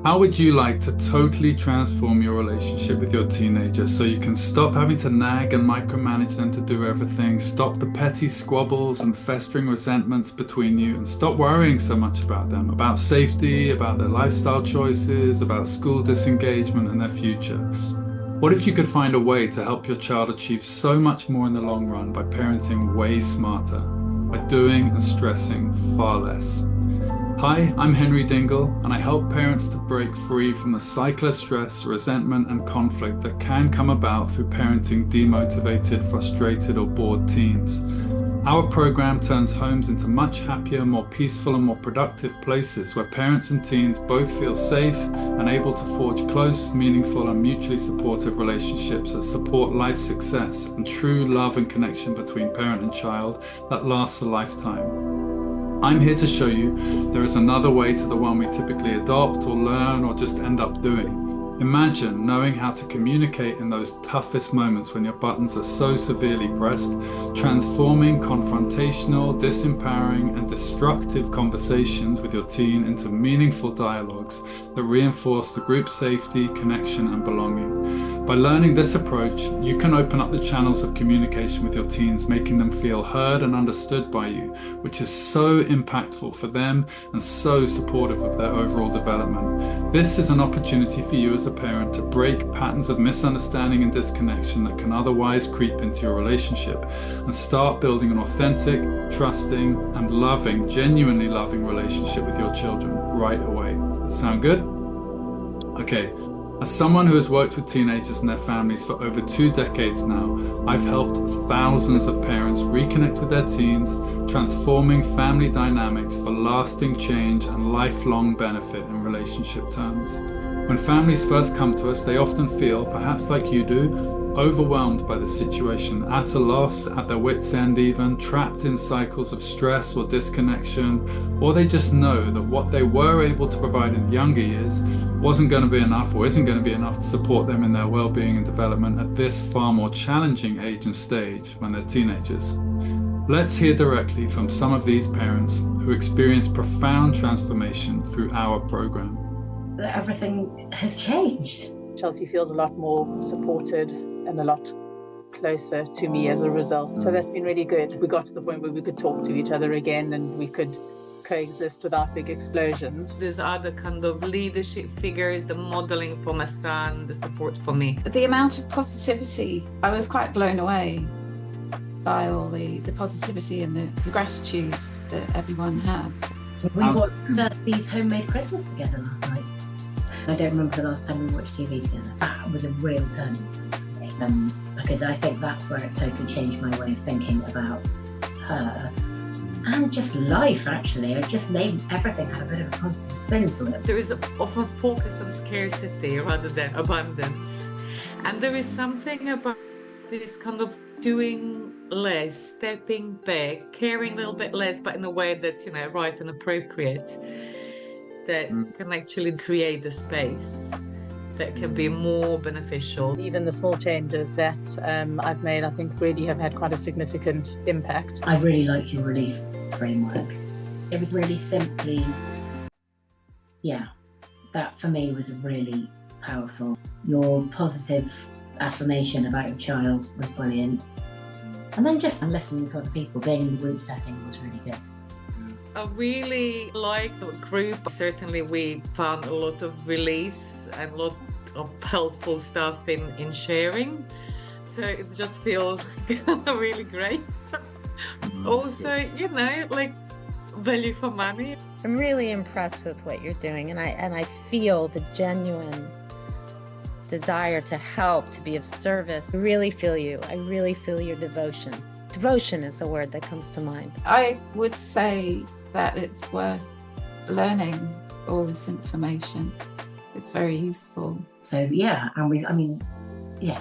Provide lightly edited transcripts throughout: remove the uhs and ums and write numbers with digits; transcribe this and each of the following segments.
How would you like to totally transform your relationship with your teenager so you can stop having to nag and micromanage them to do everything, stop the petty squabbles and festering resentments between you, and stop worrying so much about them, about safety, about their lifestyle choices, about school disengagement and their future? What if you could find a way to help your child achieve so much more in the long run by parenting way smarter, by doing and stressing far less? Hi, I'm Henry Dingle, and I help parents to break free from the cycle of stress, resentment, and conflict that can come about through parenting demotivated, frustrated, or bored teens. Our program turns homes into much happier, more peaceful, and more productive places where parents and teens both feel safe and able to forge close, meaningful, and mutually supportive relationships that support life success and true love and connection between parent and child that lasts a lifetime. I'm here to show you there is another way to the one we typically adopt or learn or just end up doing. Imagine knowing how to communicate in those toughest moments when your buttons are so severely pressed, transforming confrontational, disempowering, and destructive conversations with your teen into meaningful dialogues that reinforce the group safety, connection, and belonging. By learning this approach, you can open up the channels of communication with your teens, making them feel heard and understood by you, which is so impactful for them and so supportive of their overall development. This is an opportunity for you as a parent to break patterns of misunderstanding and disconnection that can otherwise creep into your relationship and start building an authentic, trusting, and loving, genuinely loving relationship with your children right away. Does that sound good? Okay. As someone who has worked with teenagers and their families for over 2 decades now, I've helped thousands of parents reconnect with their teens, transforming family dynamics for lasting change and lifelong benefit in relationship terms. When families first come to us, they often feel, perhaps like you do, overwhelmed by the situation, at a loss, at their wits' end even, trapped in cycles of stress or disconnection, or they just know that what they were able to provide in younger years wasn't going to be enough or isn't going to be enough to support them in their well-being and development at this far more challenging age and stage when they're teenagers. Let's hear directly from some of these parents who experienced profound transformation through our program. Everything has changed. Chelsea feels a lot more supported and a lot closer to me as a result. So that's been really good. We got to the point where we could talk to each other again and we could coexist without big explosions. There's other kind of leadership figures, the modeling for my son, the support for me. The amount of positivity, I was quite blown away by all the positivity and the gratitude that everyone has. We watched these homemade Christmas together last night. I don't remember the last time we watched TV together. That was a real turning point for me, because I think that's where it totally changed my way of thinking about her and just life, actually. It just made everything had a bit of a positive spin to it. There is often focus on scarcity rather than abundance. And there is something about this kind of doing less, stepping back, caring a little bit less, but in a way that's, right and appropriate, that can actually create the space that can be more beneficial. Even the small changes that I've made, I think really have had quite a significant impact. I really liked your release framework. It was really simply, that for me was really powerful. Your positive affirmation about your child was brilliant. And then just listening to other people, being in the group setting was really good. I really like the group. Certainly we found a lot of release and a lot of helpful stuff in sharing. So it just feels really great. Also, value for money. I'm really impressed with what you're doing, and I feel the genuine desire to help, to be of service. I really feel you. I really feel your devotion. Devotion is a word that comes to mind. I would say that it's worth learning all this information. It's very useful. So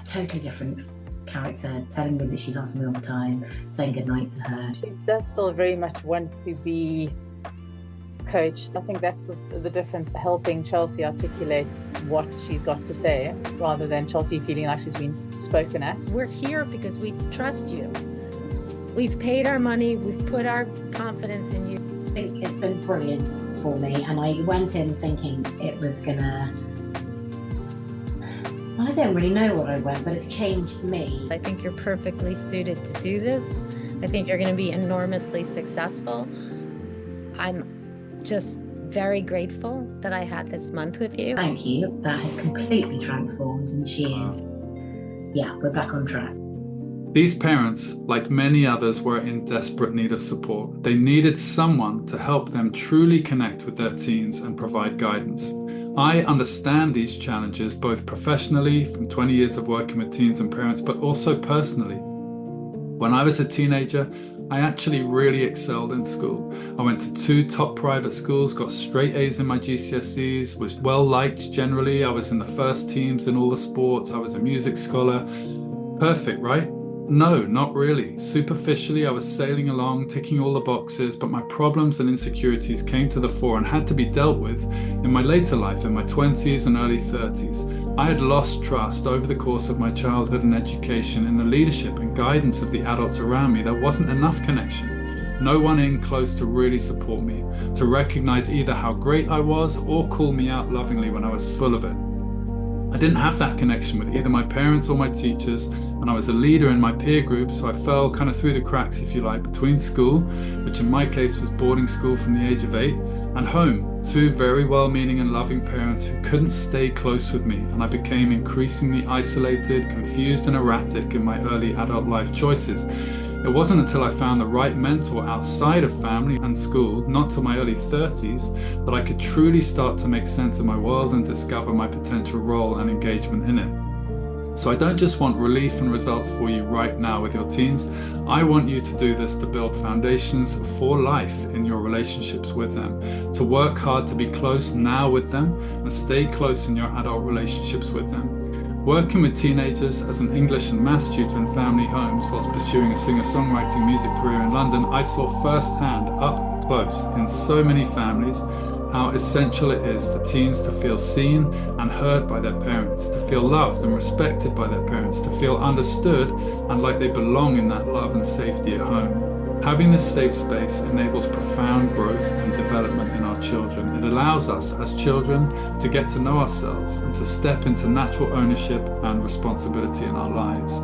totally different character, telling me that she loves me all the time, saying goodnight to her. She does still very much want to be coached. I think that's the difference, helping Chelsea articulate what she's got to say rather than Chelsea feeling like she's been spoken at. We're here because we trust you. We've paid our money, we've put our confidence in you. I think it's been brilliant for me, and I went in thinking it was gonna, I don't really know what I went, but it's changed me. I think you're perfectly suited to do this. I think you're going to be enormously successful. I'm just very grateful that I had this month with you. Thank you. That has completely transformed, and she is, yeah, we're back on track. These parents, like many others, were in desperate need of support. They needed someone to help them truly connect with their teens and provide guidance. I understand these challenges both professionally from 20 years of working with teens and parents, but also personally. When I was a teenager, I actually really excelled in school. I went to 2 top private schools, got straight A's in my GCSEs, was well liked generally. I was in the first teams in all the sports. I was a music scholar. Perfect, right? No, not really. Superficially, I was sailing along, ticking all the boxes, but my problems and insecurities came to the fore and had to be dealt with in my later life, in my 20s and early 30s. I had lost trust over the course of my childhood and education in the leadership and guidance of the adults around me. There wasn't enough connection. No one in close to really support me, to recognize either how great I was or call me out lovingly when I was full of it. I didn't have that connection with either my parents or my teachers, and I was a leader in my peer group, so I fell kind of through the cracks, if you like, between school, which in my case was boarding school from the age of 8, and home, 2 very well-meaning and loving parents who couldn't stay close with me, and I became increasingly isolated, confused and erratic in my early adult life choices. It wasn't until I found the right mentor outside of family and school, not till my early 30s, that I could truly start to make sense of my world and discover my potential role and engagement in it. So I don't just want relief and results for you right now with your teens. I want you to do this to build foundations for life in your relationships with them, to work hard to be close now with them and stay close in your adult relationships with them. Working with teenagers as an English and maths tutor in family homes whilst pursuing a singer-songwriting music career in London, I saw firsthand, up close, in so many families, how essential it is for teens to feel seen and heard by their parents, to feel loved and respected by their parents, to feel understood and like they belong in that love and safety at home. Having this safe space enables profound growth and development in our children. It allows us as children to get to know ourselves and to step into natural ownership and responsibility in our lives.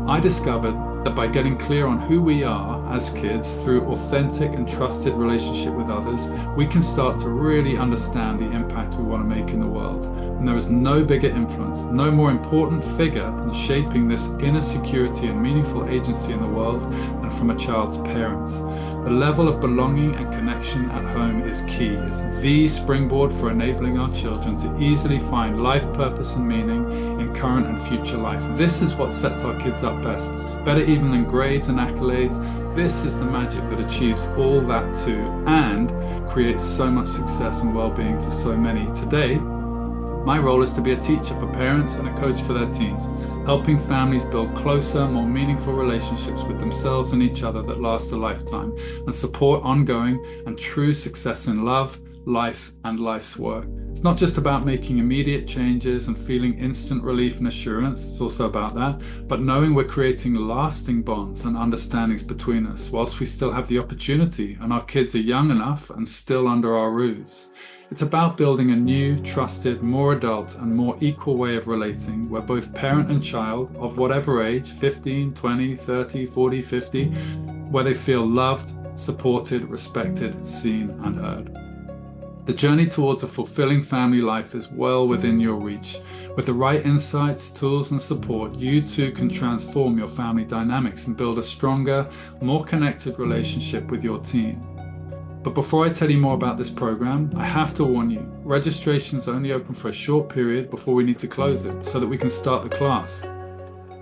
I discovered that by getting clear on who we are as kids through authentic and trusted relationship with others, we can start to really understand the impact we want to make in the world. And there is no bigger influence, no more important figure in shaping this inner security and meaningful agency in the world than from a child's parents. The level of belonging and connection at home is key. It's the springboard for enabling our children to easily find life purpose and meaning in current and future life. This is what sets our kids up best, better even than grades and accolades. This is the magic that achieves all that too, and creates so much success and well-being for so many. Today, my role is to be a teacher for parents and a coach for their teens, helping families build closer, more meaningful relationships with themselves and each other that last a lifetime, and support ongoing and true success in love, life, and life's work. It's not just about making immediate changes and feeling instant relief and assurance, it's also about that, but knowing we're creating lasting bonds and understandings between us whilst we still have the opportunity and our kids are young enough and still under our roofs. It's about building a new, trusted, more adult and more equal way of relating where both parent and child, of whatever age, 15, 20, 30, 40, 50, where they feel loved, supported, respected, seen and heard. The journey towards a fulfilling family life is well within your reach. With the right insights, tools and support, you too can transform your family dynamics and build a stronger, more connected relationship with your teen. But before I tell you more about this program, I have to warn you, registration's only open for a short period before we need to close it so that we can start the class.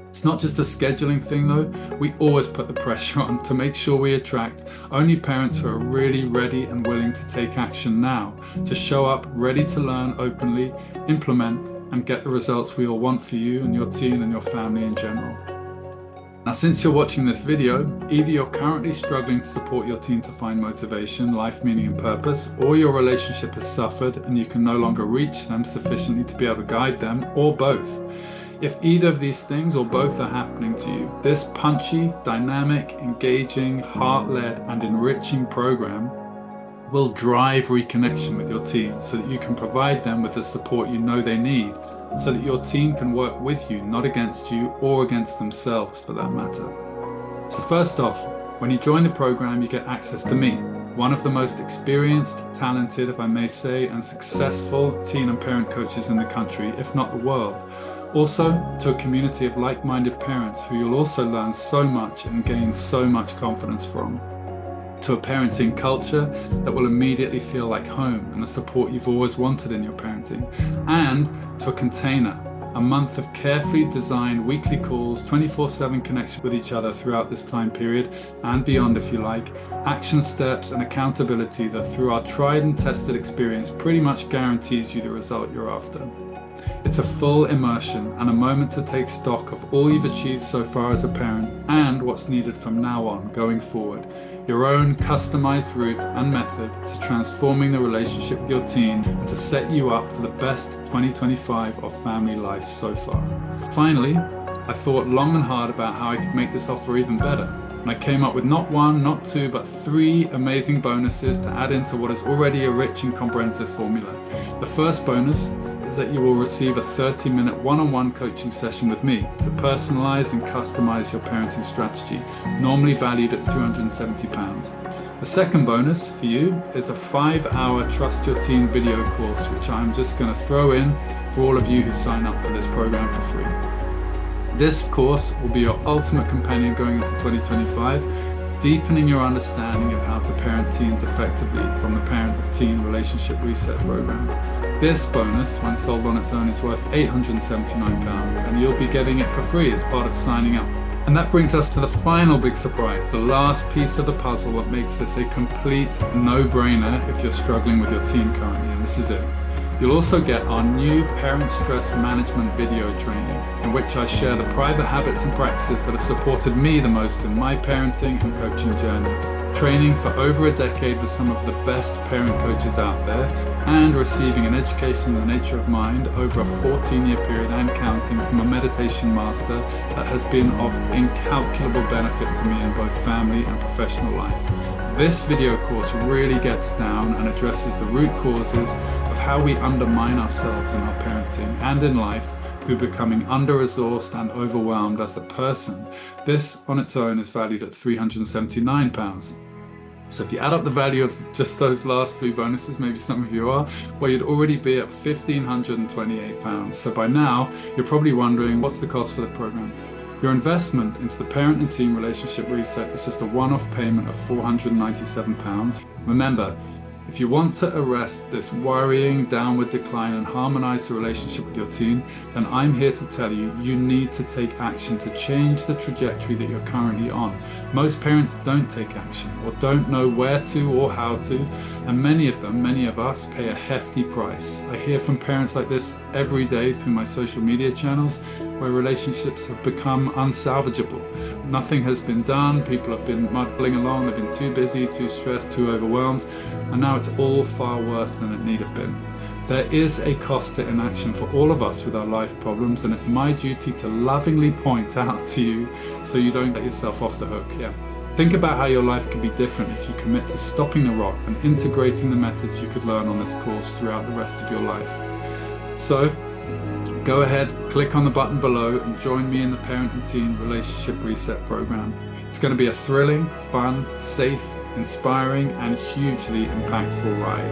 It's not just a scheduling thing though, we always put the pressure on to make sure we attract only parents who are really ready and willing to take action now, to show up ready to learn openly, implement, and get the results we all want for you and your teen and your family in general. Now, since you're watching this video, either you're currently struggling to support your teen to find motivation, life meaning and purpose, or your relationship has suffered and you can no longer reach them sufficiently to be able to guide them, or both. If either of these things or both are happening to you, this punchy, dynamic, engaging, heart-led, and enriching program will drive reconnection with your teen so that you can provide them with the support you know they need, so that your teen can work with you, not against you or against themselves for that matter. So first off, when you join the program, you get access to me, one of the most experienced, talented, if I may say, and successful teen and parent coaches in the country, if not the world. Also, to a community of like-minded parents who you'll also learn so much and gain so much confidence from. To a parenting culture that will immediately feel like home and the support you've always wanted in your parenting. And to a container, a month of carefully designed weekly calls, 24/7 connection with each other throughout this time period and beyond if you like, action steps and accountability that through our tried and tested experience pretty much guarantees you the result you're after. It's a full immersion and a moment to take stock of all you've achieved so far as a parent and what's needed from now on going forward. Your own customized route and method to transforming the relationship with your teen and to set you up for the best 2025 of family life so far. Finally, I thought long and hard about how I could make this offer even better. And I came up with not one, not two, but 3 amazing bonuses to add into what is already a rich and comprehensive formula. The first bonus is that you will receive a 30-minute one-on-one coaching session with me to personalize and customize your parenting strategy, normally valued at £270. The second bonus for you is a 5-hour Trust Your Teen video course, which I'm just going to throw in for all of you who sign up for this program for free. This course will be your ultimate companion going into 2025, deepening your understanding of how to parent teens effectively from the Parent of Teen Relationship Reset program. This bonus, when sold on its own, is worth £879, and you'll be getting it for free as part of signing up. And that brings us to the final big surprise, the last piece of the puzzle that makes this a complete no-brainer if you're struggling with your teen currently, and this is it. You'll also get our new Parent Stress Management video training, in which I share the private habits and practices that have supported me the most in my parenting and coaching journey. Training for over a decade with some of the best parent coaches out there, and receiving an education in the nature of mind over a 14-year period and counting from a meditation master that has been of incalculable benefit to me in both family and professional life. This video course really gets down and addresses the root causes of how we undermine ourselves in our parenting and in life through becoming under-resourced and overwhelmed as a person. This on its own is valued at £379. So if you add up the value of just those last 3 bonuses, maybe some of you are, well, you'd already be at £1,528. So by now, you're probably wondering, what's the cost for the program? Your investment into the Parent and Teen Relationship Reset is just a one-off payment of £497. Remember, if you want to arrest this worrying downward decline and harmonize the relationship with your teen, then I'm here to tell you, you need to take action to change the trajectory that you're currently on. Most parents don't take action or don't know where to or how to, and many of us pay a hefty price. I hear from parents like this every day through my social media channels, where relationships have become unsalvageable. Nothing has been done, people have been muddling along, they've been too busy, too stressed, too overwhelmed, and now it's all far worse than it need have been. There is a cost to inaction for all of us with our life problems, and it's my duty to lovingly point out to you so you don't get yourself off the hook. Think about how your life could be different if you commit to stopping the rot and integrating the methods you could learn on this course throughout the rest of your life. So, go ahead, click on the button below and join me in the Parent and Teen Relationship Reset program. It's going to be a thrilling, fun, safe, inspiring, and hugely impactful ride.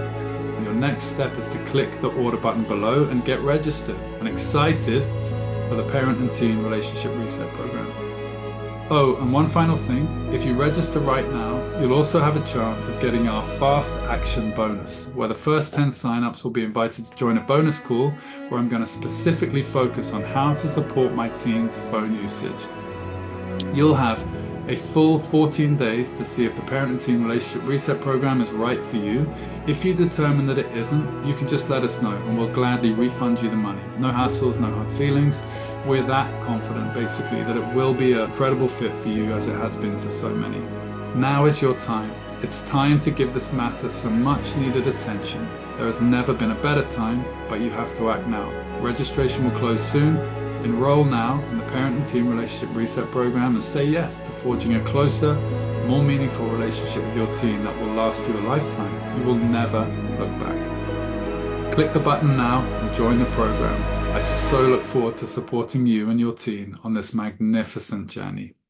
And your next step is to click the order button below and get registered and excited for the Parent and Teen Relationship Reset program. Oh, and one final thing, if you register right now, you'll also have a chance of getting our Fast Action bonus, where the first 10 signups will be invited to join a bonus call where I'm going to specifically focus on how to support my teens' phone usage. You'll have a full 14 days to see if the Parent and Teen Relationship Reset program is right for you. If you determine that it isn't, you can just let us know and we'll gladly refund you the money. No hassles, no hard feelings. We're that confident, basically, that it will be a credible fit for you as it has been for so many. Now is your time. It's time to give this matter some much needed attention. There has never been a better time, but you have to act now. Registration will close soon. Enroll now in the Parent and Teen Relationship Reset Program and say yes to forging a closer, more meaningful relationship with your teen that will last you a lifetime. You will never look back. Click the button now and join the program. I so look forward to supporting you and your teen on this magnificent journey.